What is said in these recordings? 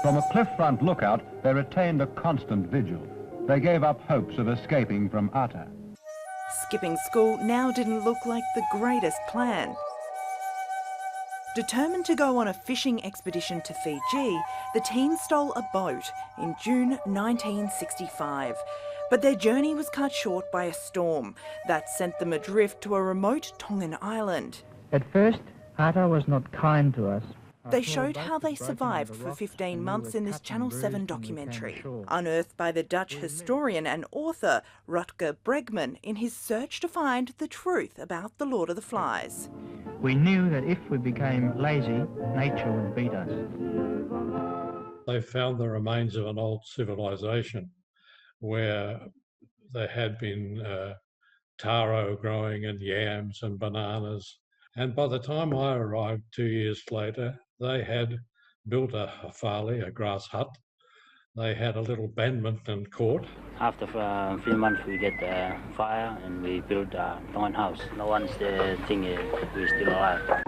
From a cliff-front lookout, they retained a constant vigil. They gave up hopes of escaping from Ata. Skipping school now didn't look like the greatest plan. Determined to go on a fishing expedition to Fiji, the team stole a boat in June 1965. But their journey was cut short by a storm that sent them adrift to a remote Tongan island. At first, Ata was not kind to us. They showed how they survived for 15 months in this Channel 7 documentary, unearthed by the Dutch historian and author Rutger Bregman in his search to find the truth about the Lord of the Flies. We knew that if we became lazy, nature would beat us. They found the remains of an old civilization where there had been taro growing and yams and bananas. And by the time I arrived 2 years later, they had built a hafali, a grass hut. They had a little badminton court. After a few months, we get the fire and we build a Tongan house. No one's thinking we're still alive.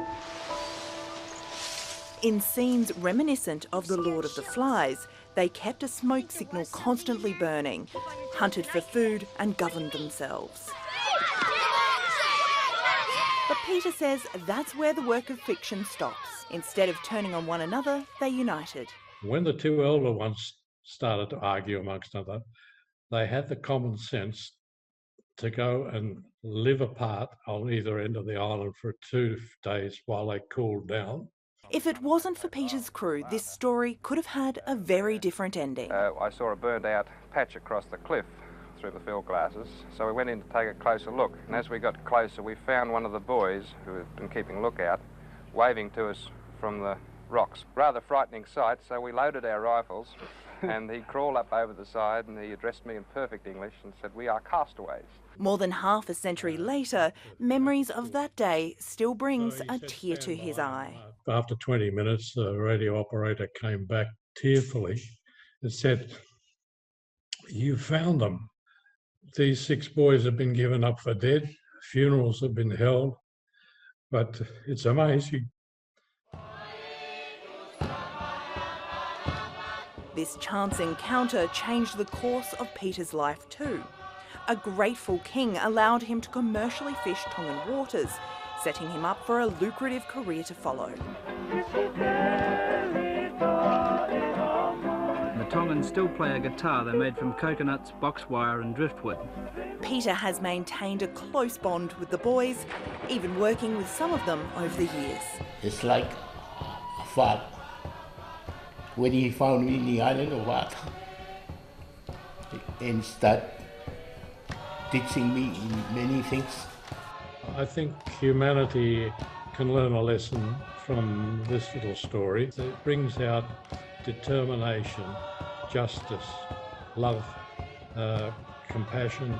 In scenes reminiscent of the Lord of the Flies, they kept a smoke signal constantly burning, hunted for food and governed themselves. But Peter says that's where the work of fiction stops. Instead of turning on one another, they united. When the two elder ones started to argue amongst other, they had the common sense to go and live apart on either end of the island for 2 days while they cooled down. If it wasn't for Peter's crew, this story could have had a very different ending. I saw a burned out patch across the cliff through the field glasses, so we went in to take a closer look. And as we got closer, we found one of the boys who had been keeping lookout waving to us from the rocks. Rather frightening sight, so we loaded our rifles and he crawled up over the side and he addressed me in perfect English and said, "We are castaways." More than half a century later, memories of that day still brings a tear to his eye. After 20 minutes, the radio operator came back tearfully and said, "You found them. These 6 boys have been given up for dead. Funerals have been held, but it's amazing." This chance encounter changed the course of Peter's life too. A grateful king allowed him to commercially fish Tongan waters, setting him up for a lucrative career to follow. The Tongans still play a guitar they made from coconuts, box wire and driftwood. Peter has maintained a close bond with the boys, even working with some of them over the years. It's like a father. When he found me in the island of Ata and started teaching me many things. I think humanity can learn a lesson from this little story. It brings out determination, justice, love, compassion,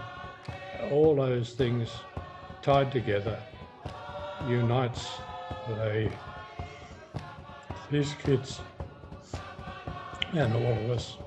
all those things tied together unites these kids and all of us.